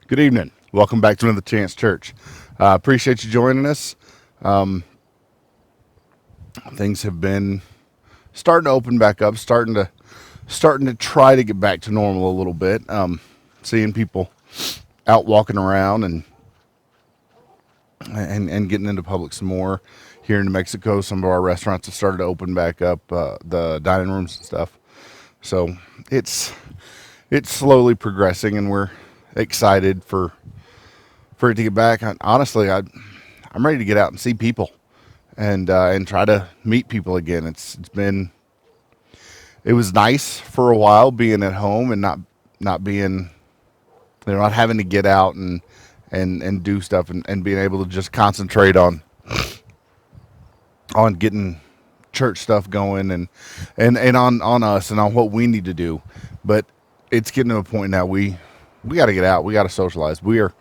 Good evening. Welcome back to Another Chance Church. Appreciate you joining us. Um, Things have been starting to open back up, starting to try to get back to normal a little bit. Seeing people out walking around and getting into public some more. Here in New Mexico, some of our restaurants have started to open back up, the dining rooms and stuff. So it's it's slowly progressing, and we're excited for it to get back. Honestly, I'm ready to get out and see people and try to meet people again. It was nice for a while being at home and not being, not having to get out and do stuff, and being able to just concentrate on getting church stuff going and on us and on what we need to do. But it's getting to a point now we got to get out. We got to socialize. We are,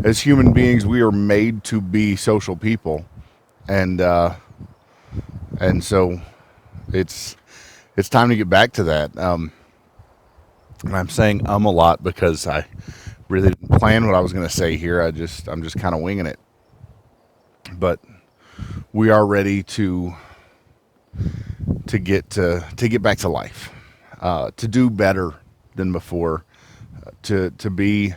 as human beings, we are made to be social people, and so it's it's time to get back to that. And I'm saying a lot because I really didn't plan what I was going to say here. I'm just kind of winging it. But we are ready to get back to life, to do better than before, to be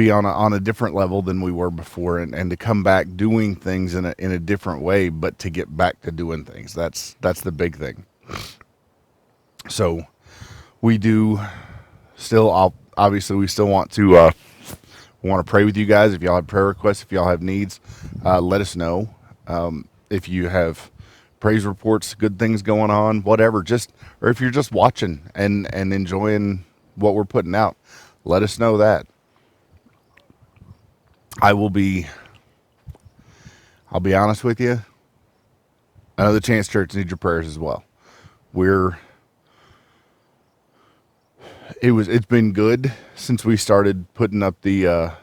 on a different level than we were before, and to come back doing things in a different way, but to get back to doing things. That's the big thing. So we do still, obviously, we still want to pray with you guys. If y'all have prayer requests, if y'all have needs, let us know. If you have praise reports, good things going on, whatever, or if you're just watching and enjoying what we're putting out, let us know that. I will be, I'll be honest with you. Another Chance Church needs your prayers as well. We're, it's been good since we started putting up the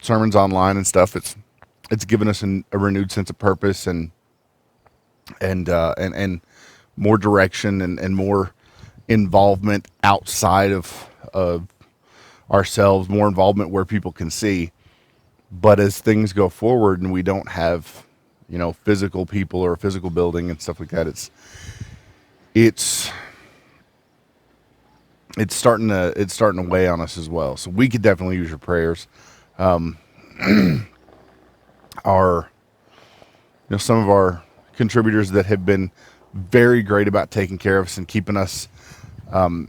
sermons online and stuff. It's given us a renewed sense of purpose and more direction and more involvement outside of ourselves, more involvement where people can see. But as things go forward and we don't have, physical people or a physical building and stuff like that, it's it's starting to weigh on us as well. So we could definitely use your prayers. Our some of our contributors that have been very great about taking care of us and keeping us going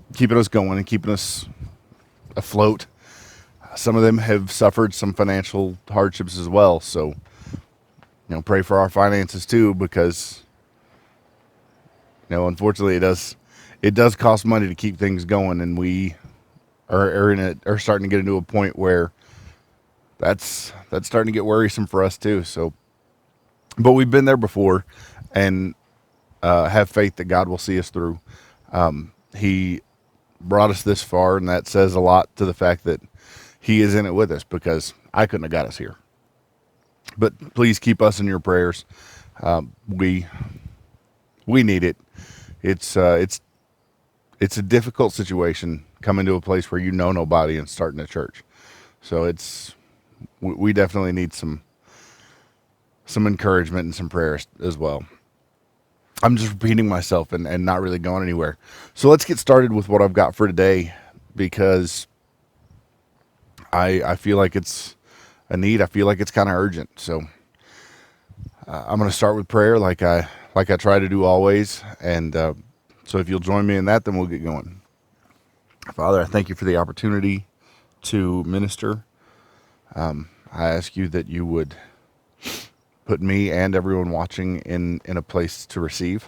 and keeping us afloat. Some of them have suffered some financial hardships as well. So, pray for our finances too, because, unfortunately it does cost money to keep things going. And we are starting to get into a point where that's starting to get worrisome for us too. So, but we've been there before, and have faith that God will see us through. He brought us this far, and that says a lot to the fact that He is in it with us, because I couldn't have got us here. But please keep us in your prayers. We need it. It's a difficult situation coming to a place where nobody and starting a church. So we definitely need some encouragement and some prayers as well. I'm just repeating myself and not really going anywhere. So let's get started with what I've got for today, because I feel like it's a need. I feel like it's kind of urgent. So I'm going to start with prayer, like I try to do always. And so if you'll join me in that, then we'll get going. Father, I thank you for the opportunity to minister. I ask you that you would put me and everyone watching in a place to receive.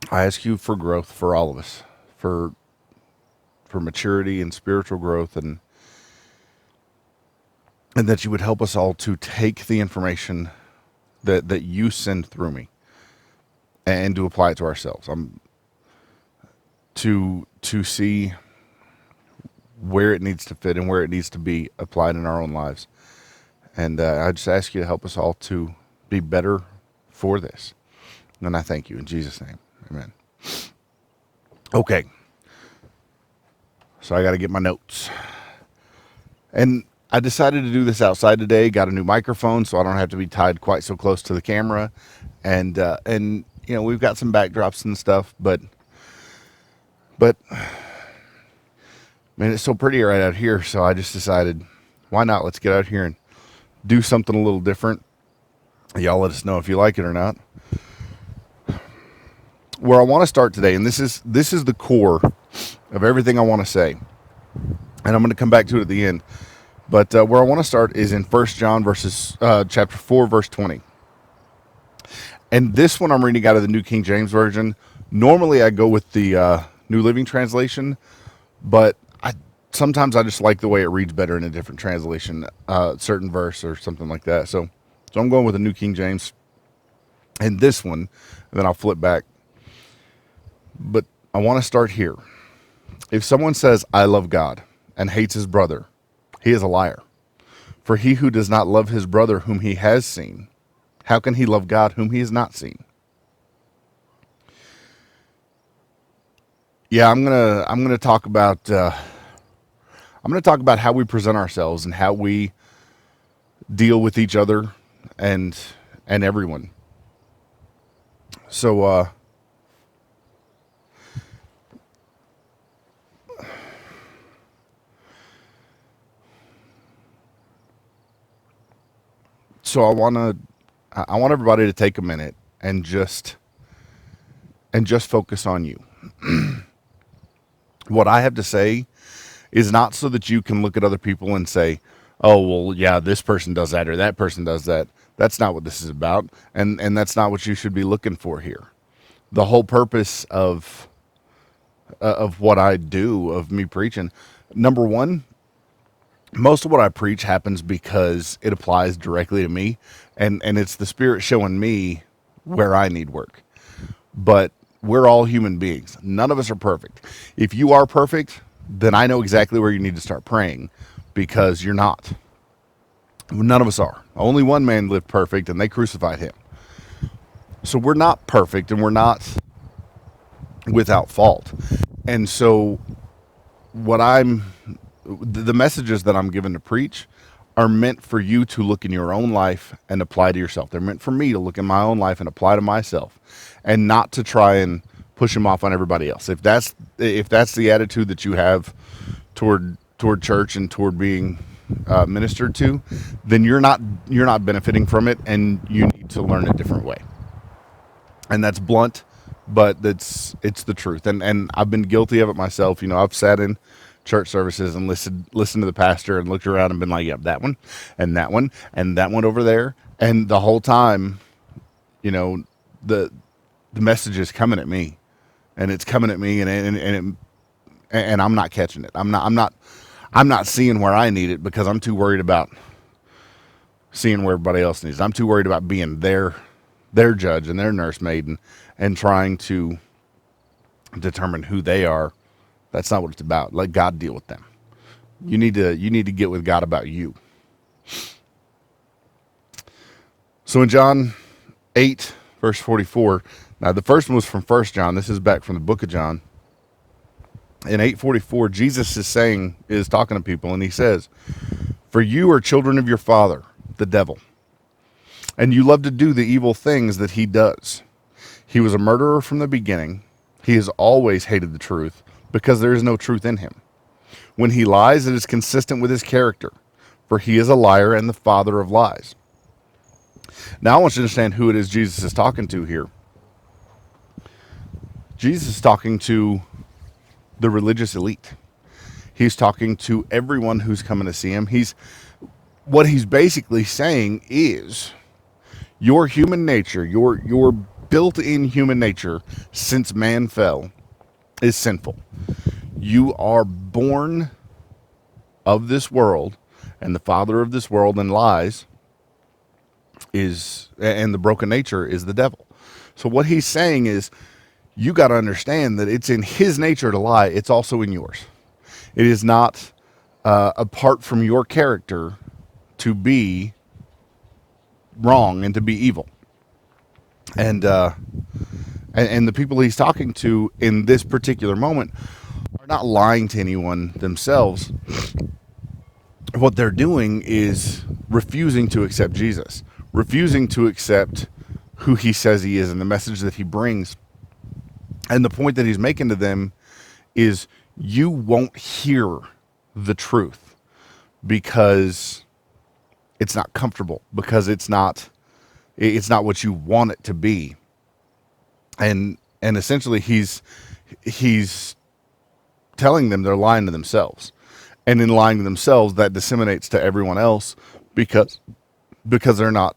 I ask you for growth for all of us, for maturity and spiritual growth, and that you would help us all to take the information that you send through me and to apply it to ourselves. To see where it needs to fit and where it needs to be applied in our own lives. And I just ask you to help us all to be better for this. And I thank you in Jesus' name. Amen. Okay. So I got to get my notes. And I decided to do this outside today. Got a new microphone, so I don't have to be tied quite so close to the camera. And we've got some backdrops and stuff, but man, it's so pretty right out here. So I just decided, why not? Let's get out here and do something a little different. Y'all let us know if you like it or not. Where I want to start today, and this is the core of everything I want to say, and I'm going to come back to it at the end. But where I want to start is in 1 John chapter 4, verse 20. And this one I'm reading out of the New King James Version. Normally I go with the New Living Translation, but sometimes I just like the way it reads better in a different translation, certain verse or something like that. So I'm going with the New King James and this one, and then I'll flip back. But I want to start here. If someone says, I love God, and hates his brother, he is a liar. For he who does not love his brother whom he has seen, how can he love God whom he has not seen? Yeah, I'm gonna talk about how we present ourselves and how we deal with each other and everyone. So I want everybody to take a minute and just focus on you. What I have to say is not so that you can look at other people and say, oh, well, yeah, this person does that or that person does that. That's not what this is about. And that's not what you should be looking for here. The whole purpose of what I do, of me preaching, number one, most of what I preach happens because it applies directly to me, and it's the Spirit showing me where I need work. But we're all human beings. None of us are perfect. If you are perfect, then I know exactly where you need to start praying, because you're not. None of us are. Only one man lived perfect, and they crucified him. So we're not perfect, and we're not without fault. And so the messages that I'm given to preach are meant for you to look in your own life and apply to yourself. They're meant for me to look in my own life and apply to myself, and not to try and push them off on everybody else. If that's the attitude that you have toward church and toward being ministered to, then you're not benefiting from it, and you need to learn a different way. And that's blunt, but it's the truth. And I've been guilty of it myself. I've sat in church services and listened to the pastor and looked around and been like, yep, that one and that one and that one over there. And the whole time, the message is coming at me, and it's coming at me, and I'm not catching it. I'm not seeing where I need it, because I'm too worried about seeing where everybody else needs it. I'm too worried about being their judge and their nursemaid and trying to determine who they are. That's not what it's about. Let God deal with them. You need to get with God about you. So in John 8, verse 44, now the first one was from 1 John. This is back from the book of John. In 8:44, Jesus is talking to people, and he says, "For you are children of your father, the devil, and you love to do the evil things that he does. He was a murderer from the beginning. He has always hated the truth, because there is no truth in him. When he lies, it is consistent with his character, for he is a liar and the father of lies." Now I want you to understand who it is Jesus is talking to here. Jesus is talking to the religious elite. He's talking to everyone who's coming to see him. What he's basically saying is, your human nature, your built-in human nature since man fell, is sinful. You are born of this world, and the father of this world and lies and the broken nature is the devil. So what he's saying is, you got to understand that it's in his nature to lie. It's also in yours. It is not apart from your character to be wrong and to be evil. And the people he's talking to in this particular moment are not lying to anyone themselves. What they're doing is refusing to accept Jesus, refusing to accept who he says he is and the message that he brings. And the point that he's making to them is, you won't hear the truth because it's not comfortable, because it's not what you want it to be. And essentially he's telling them they're lying to themselves. And in lying to themselves, that disseminates to everyone else because they're not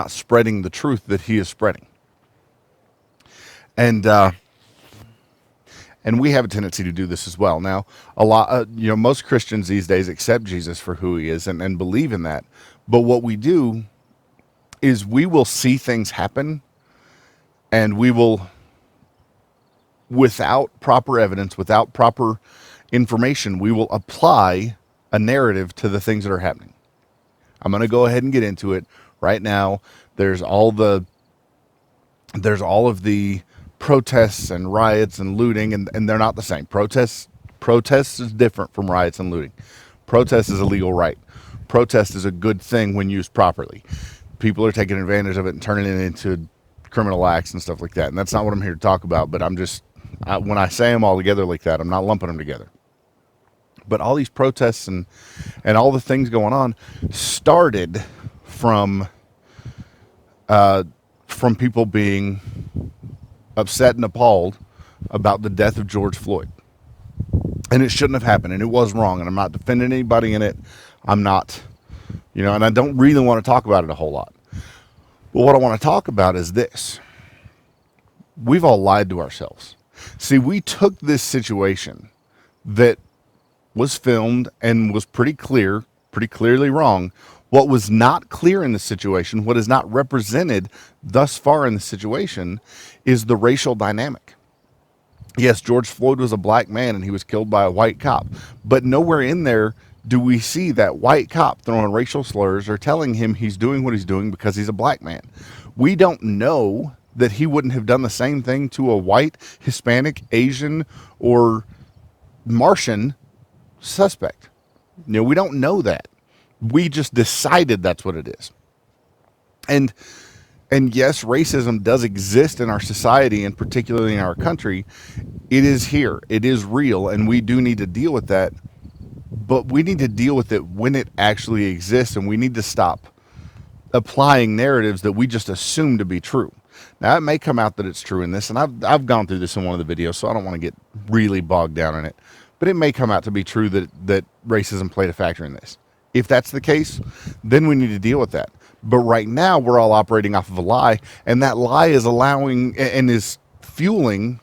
spreading the truth that he is spreading. And we have a tendency to do this as well. Now, most Christians these days accept Jesus for who he is and believe in that. But what we do is we will see things happen, and we will, without proper evidence, without proper information, we will apply a narrative to the things that are happening. I'm going to go ahead and get into it right now. There's all of the protests and riots and looting, and they're not the same. Protests is different from riots and looting. Protest is a legal right. Protest is a good thing when used properly. People are taking advantage of it and turning it into criminal acts and stuff like that. And that's not what I'm here to talk about, but when I say them all together like that, I'm not lumping them together. But all these protests and all the things going on started from people being upset and appalled about the death of George Floyd. And it shouldn't have happened, and it was wrong, and I'm not defending anybody in it. I'm not, and I don't really want to talk about it a whole lot. But what I want to talk about is this. We've all lied to ourselves. See, we took this situation that was filmed and was pretty clearly wrong. What was not clear in the situation, what is not represented thus far in the situation, is the racial dynamic. Yes, George Floyd was a black man and he was killed by a white cop, but nowhere in there do we see that white cop throwing racial slurs or telling him he's doing what he's doing because he's a black man. We don't know that he wouldn't have done the same thing to a white, Hispanic, Asian, or Martian suspect. We don't know that. We just decided that's what it is. And yes, racism does exist in our society, and particularly in our country. It is here. It is real, and we do need to deal with that. But we need to deal with it when it actually exists, and we need to stop applying narratives that we just assume to be true. Now, it may come out that it's true in this, and I've gone through this in one of the videos, so I don't want to get really bogged down in it. But it may come out to be true that racism played a factor in this. If that's the case, then we need to deal with that. But right now, we're all operating off of a lie, and that lie is allowing and is fueling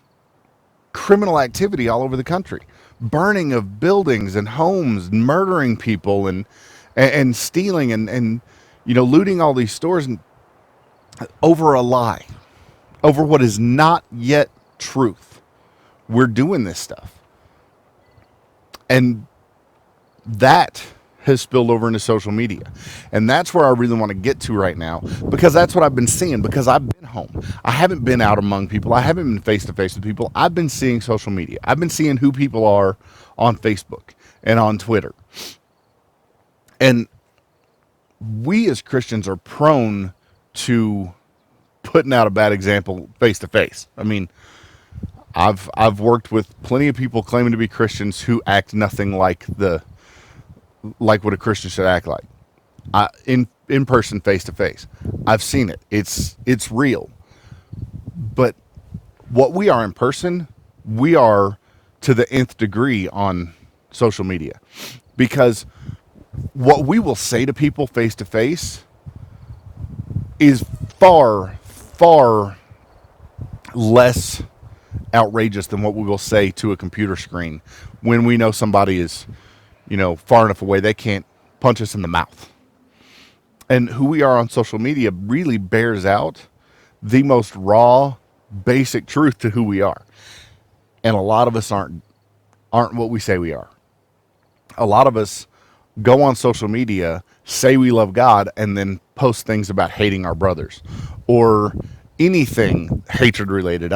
criminal activity all over the country. Burning of buildings and homes, murdering people, and stealing and looting all these stores, and over a lie, over what is not yet truth. We're doing this stuff. And that has spilled over into social media. And that's where I really want to get to right now, because that's what I've been seeing, because I've been home. I haven't been out among people. I haven't been face to face with people. I've been seeing social media. I've been seeing who people are on Facebook and on Twitter. And we as Christians are prone to putting out a bad example face to face. I mean, I've worked with plenty of people claiming to be Christians who act nothing like what a Christian should act like. In person, face to face. I've seen it. It's real. But what we are in person, we are to the nth degree on social media. Because what we will say to people face to face is far, far less outrageous than what we will say to a computer screen when we know somebody is, far enough away they can't punch us in the mouth. And who we are on social media really bears out the most raw, basic truth to who we are. And a lot of us aren't what we say we are. A lot of us go on social media, say we love God, and then post things about hating our brothers or anything hatred related.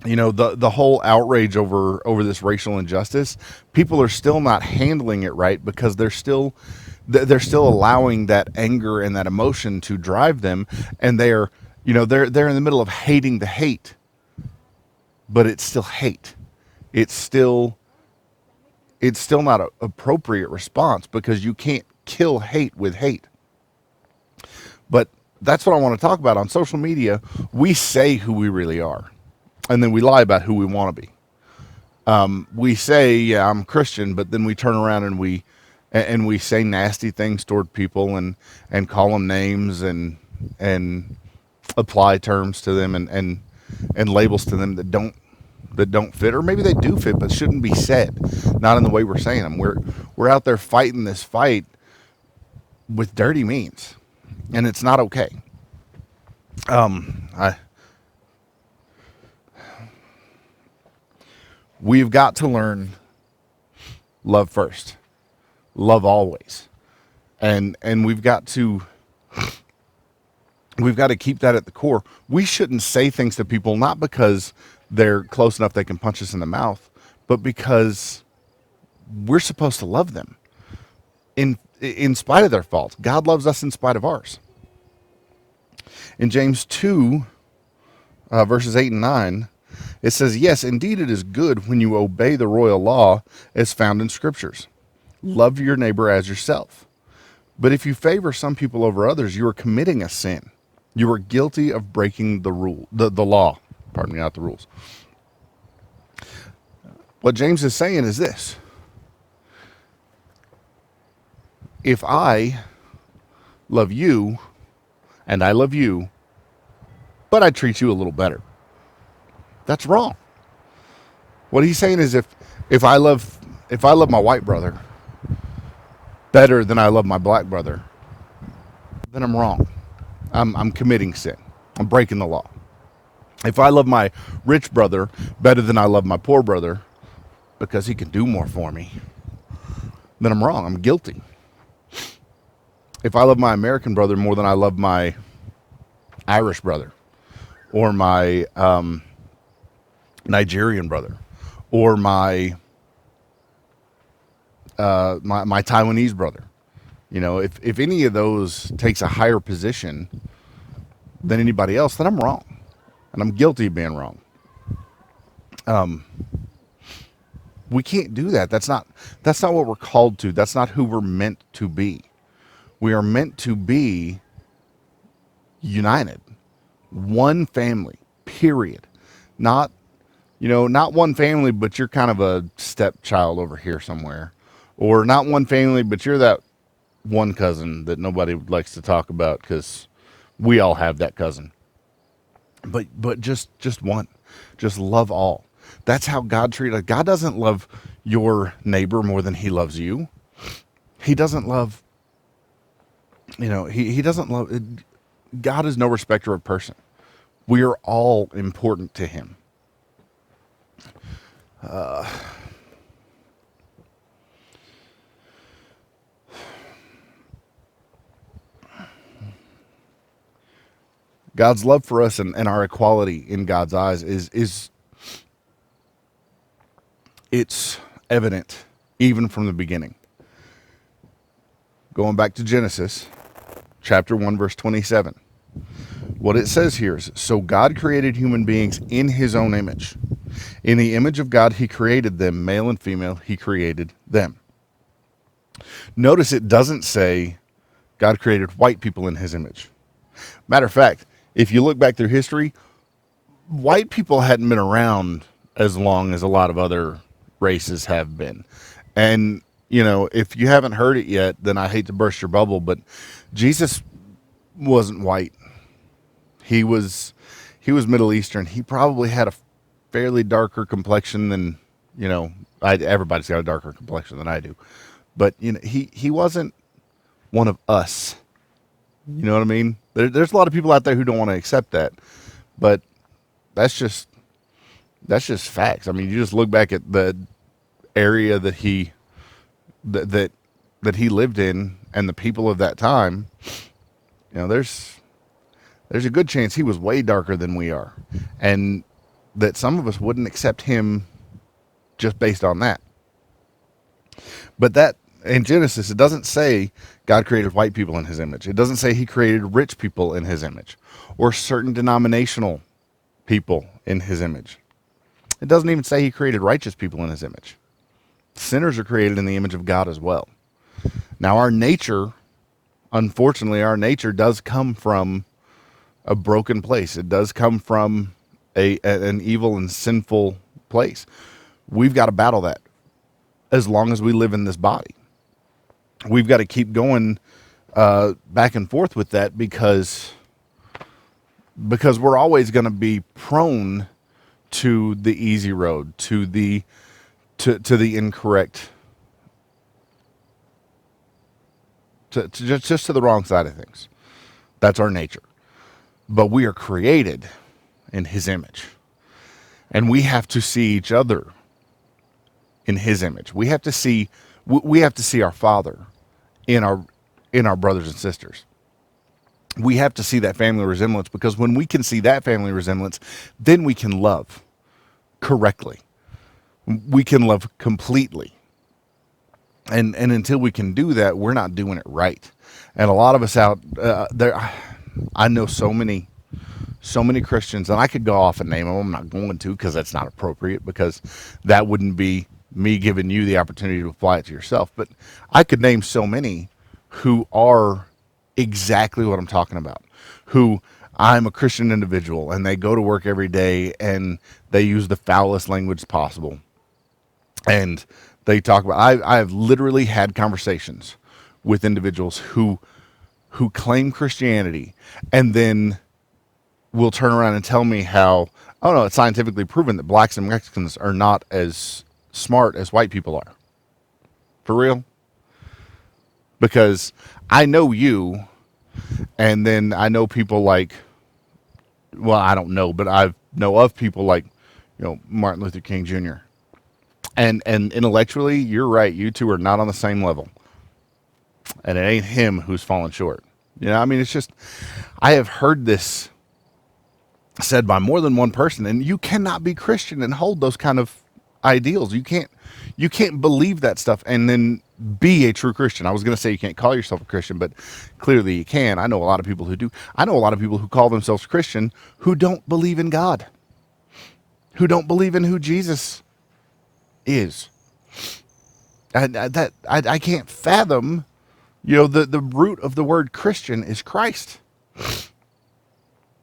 The whole outrage over this racial injustice, people are still not handling it right because they're still allowing that anger and that emotion to drive them, and they're in the middle of hating the hate, but it's still hate. It's still not an appropriate response because you can't kill hate with hate. But that's what I want to talk about. On social media, we say who we really are, and then we lie about who we want to be. We say, "Yeah, I'm Christian," but then we turn around and we say nasty things toward people and call them names and apply terms to them and labels to them that don't fit, or maybe they do fit but shouldn't be said, not in the way we're saying them. We're out there fighting this fight with dirty means, and it's not okay. I We've got to learn love first, love always, and we've got to keep that at the core. We shouldn't say things to people not because they're close enough they can punch us in the mouth, but because we're supposed to love them in spite of their faults. God loves us in spite of ours. In James 2, verses 8 and 9, it says, "Yes, indeed it is good when you obey the royal law as found in scriptures. Love your neighbor as yourself. But if you favor some people over others, you are committing a sin. You are guilty of breaking the law. Pardon me, not the rules." What James is saying is this: if I love you and I love you, but I treat you a little better, that's wrong. What he's saying is if I love my white brother better than I love my black brother, then I'm wrong. I'm committing sin. I'm breaking the law. If I love my rich brother better than I love my poor brother because he can do more for me, then I'm wrong. I'm guilty. If I love my American brother more than I love my Irish brother, or my Nigerian brother, or my Taiwanese brother, if any of those takes a higher position than anybody else, then I'm wrong, and I'm guilty of being wrong. We can't do that. That's not what we're called to. That's not who we're meant to be. We are meant to be united, one family, period. Not not one family, but you're kind of a stepchild over here somewhere, or not one family, but you're that one cousin that nobody likes to talk about because we all have that cousin. But just one, just love all. That's how God treated us. God doesn't love your neighbor more than He loves you. He doesn't love. He doesn't love. God is no respecter of person. We are all important to Him. God's love for us and our equality in God's eyes is it's evident even from the beginning. Going back to Genesis chapter 1 verse 27. What it says here is, "So God created human beings in His own image. In the image of God He created them, male and female He created them." Notice it doesn't say God created white people in His image. Matter of fact, if you look back through history, white people hadn't been around as long as a lot of other races have been. And, if you haven't heard it yet, then I hate to burst your bubble, but Jesus wasn't white. He was Middle Eastern. He probably had a fairly darker complexion than, everybody's got a darker complexion than I do. But, he wasn't one of us. You know what I mean? There's a lot of people out there who don't want to accept that, but that's just facts. I mean, you just look back at the area that he lived in and the people of that time. There's a good chance he was way darker than we are, and that some of us wouldn't accept him just based on that. But that in Genesis, it doesn't say God created white people in his image. It doesn't say he created rich people in his image or certain denominational people in his image. It doesn't even say he created righteous people in his image. Sinners are created in the image of God as well. Now, our nature, unfortunately, our nature does come from a broken place. It does come from an evil and sinful place. We've got to battle that as long as we live in this body. We've got to keep going back and forth with that because we're always going to be prone to the easy road, to the incorrect, just to the wrong side of things. That's our nature. But we are created in his image. And we have to see each other in his image. We have to see our Father in our brothers and sisters. We have to see that family resemblance, because when we can see that family resemblance, then we can love correctly. We can love completely. And until we can do that, we're not doing it right. And a lot of us out there, I know so many Christians, and I could go off and name them. I'm not going to, because that's not appropriate, because that wouldn't be me giving you the opportunity to apply it to yourself. But I could name so many who are exactly what I'm talking about, who I'm a Christian individual and they go to work every day and they use the foulest language possible. And they talk about, I've literally had conversations with individuals who claim Christianity and then will turn around and tell me how, oh no, it's scientifically proven that blacks and Mexicans are not as smart as white people are. For real? Because I know you, and then I know people like, well, I don't know, but I know of people like, Martin Luther King Jr. And intellectually, you're right. You two are not on the same level. And it ain't him who's fallen short. It's just, I have heard this said by more than one person, and you cannot be Christian and hold those kind of ideals. You can't believe that stuff and then be a true Christian. I was going to say you can't call yourself a Christian, but clearly you can. I know a lot of people who do. I know a lot of people who call themselves Christian who don't believe in God, who don't believe in who Jesus is. I can't fathom, the root of the word Christian is Christ.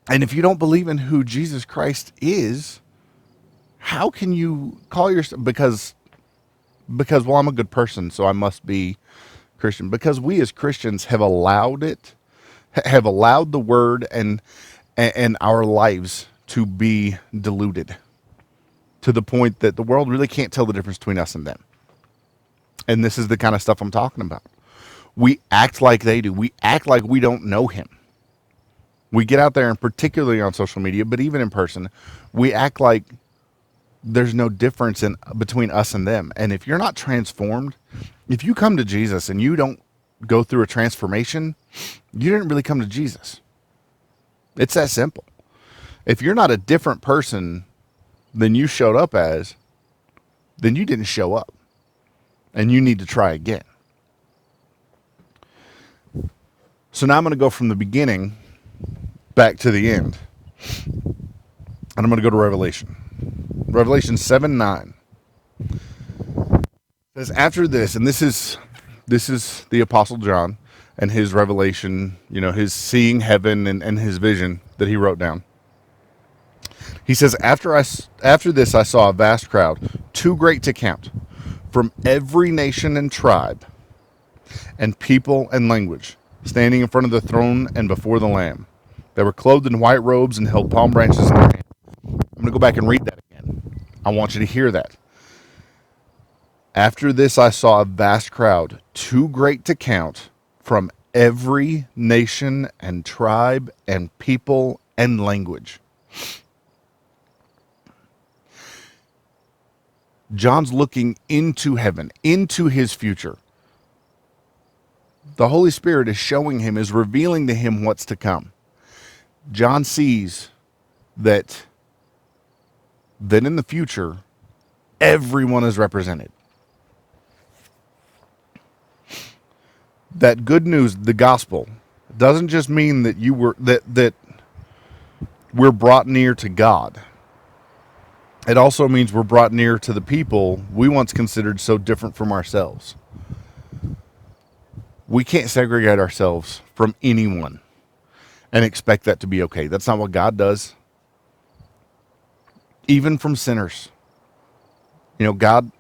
And if you don't believe in who Jesus Christ is, how can you call yourself, because well, I'm a good person, so I must be Christian. Because we as Christians have allowed the word and our lives to be diluted to the point that the world really can't tell the difference between us and them. And this is the kind of stuff I'm talking about. We act like they do. We act like we don't know him. We get out there, and particularly on social media, but even in person, we act like there's no difference between us and them. And if you're not transformed, if you come to Jesus and you don't go through a transformation, you didn't really come to Jesus. It's that simple. If you're not a different person than you showed up as, then you didn't show up. And you need to try again. So now I'm going to go from the beginning back to the end. And I'm going to go to Revelation. Revelation 7:9 says, after this, and this is the Apostle John and his revelation, his seeing heaven and his vision that he wrote down. He says, after this I saw a vast crowd, too great to count, from every nation and tribe and people and language, standing in front of the throne and before the Lamb. They were clothed in white robes and held palm branches in their hands. I'm going to go back and read that again. I want you to hear that. After this I saw a vast crowd, too great to count, from every nation and tribe and people and language. John's looking into heaven, into his future. The Holy Spirit is showing him, is revealing to him what's to come. John sees that then in the future, everyone is represented. That good news, the gospel, doesn't just mean that that we're brought near to God. It also means we're brought near to the people we once considered so different from ourselves. We can't segregate ourselves from anyone and expect that to be okay. That's not what God does. Even from sinners. God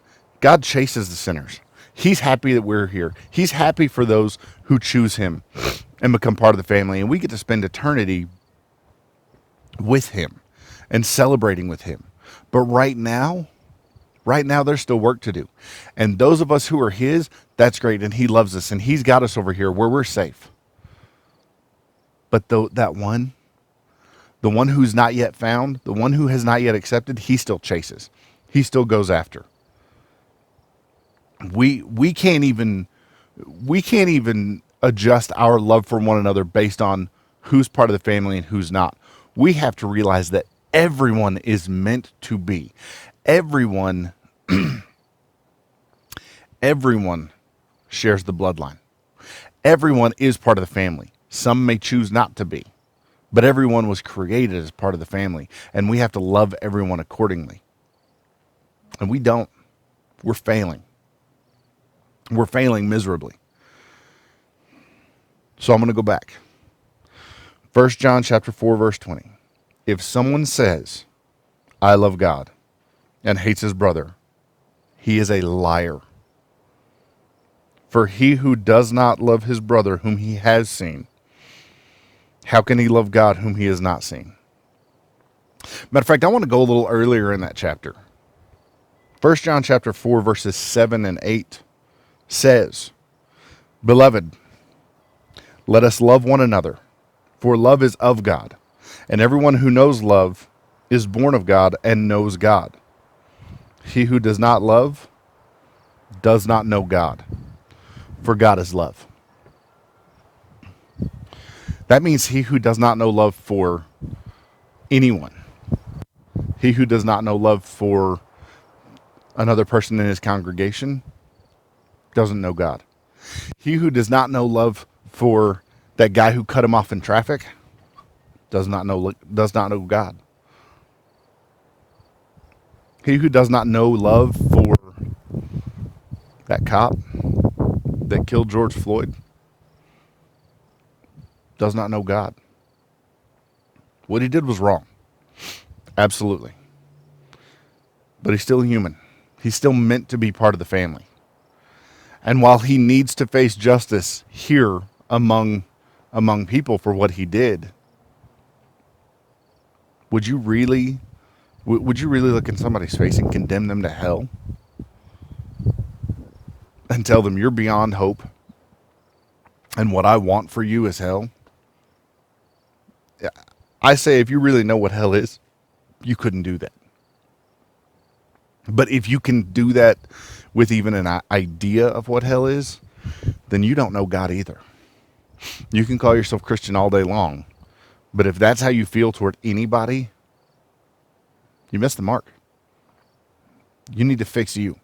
chases the sinners. He's happy that we're here. He's happy for those who choose him and become part of the family. And we get to spend eternity with him and celebrating with him. But right now, there's still work to do. And those of us who are his, that's great. And he loves us. And he's got us over here where we're safe. But the one who's not yet found, the one who has not yet accepted, he still chases. He still goes after. We can't even adjust our love for one another based on who's part of the family and who's not. We have to realize that everyone is meant to be. Everyone shares the bloodline. Everyone is part of the family. Some may choose not to be, but everyone was created as part of the family, and we have to love everyone accordingly. And we don't. We're failing. We're failing miserably. So I'm going to go back. 1 John chapter 4, verse 20. If someone says, I love God, and hates his brother, he is a liar. For he who does not love his brother whom he has seen, how can he love God whom he has not seen? Matter of fact, I want to go a little earlier in that chapter. 1 John chapter 4, verses 7 and 8 says, Beloved, let us love one another, for love is of God, and everyone who knows love is born of God and knows God. He who does not love does not know God, for God is love. That means he who does not know love for anyone, he who does not know love for another person in his congregation, doesn't know God. He who does not know love for that guy who cut him off in traffic does not know God. He who does not know love for that cop that killed George Floyd does not know God. What he did was wrong. Absolutely. But he's still human. He's still meant to be part of the family. And while he needs to face justice here among people for what he did, would you really look in somebody's face and condemn them to hell? And tell them you're beyond hope and what I want for you is hell? I say if you really know what hell is, you couldn't do that. But if you can do that with even an idea of what hell is, then you don't know God either. You can call yourself Christian all day long, but if that's how you feel toward anybody, you missed the mark. You need to fix you.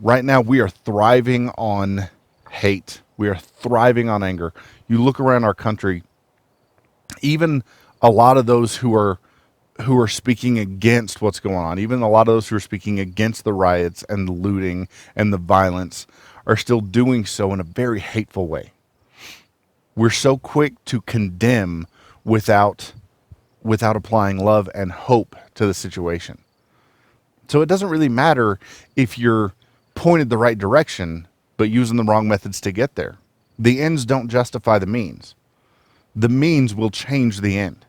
Right now, we are thriving on hate. We are thriving on anger. You look around our country, even a lot of those who are speaking against what's going on, even a lot of those who are speaking against the riots and the looting and the violence are still doing so in a very hateful way. We're so quick to condemn without applying love and hope to the situation. So it doesn't really matter if you're pointed the right direction, but using the wrong methods to get there. The ends don't justify the means. The means will change the end.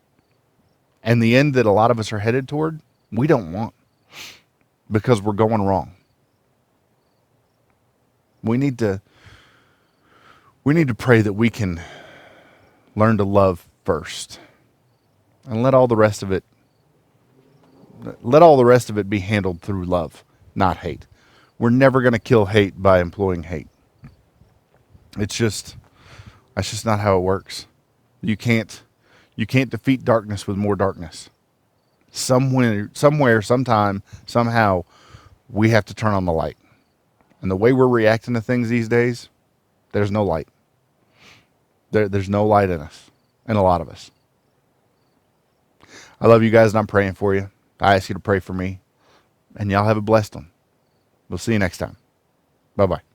And the end that a lot of us are headed toward, we don't want because we're going wrong. We need to pray that we can learn to love first and let all the rest of it be handled through love, not hate. We're never going to kill hate by employing hate. That's just not how it works. You can't You can't defeat darkness with more darkness. Somewhere, sometime, somehow, we have to turn on the light. And the way we're reacting to things these days, there's no light. There's no light in us, in a lot of us. I love you guys, and I'm praying for you. I ask you to pray for me. And y'all have a blessed one. We'll see you next time. Bye-bye.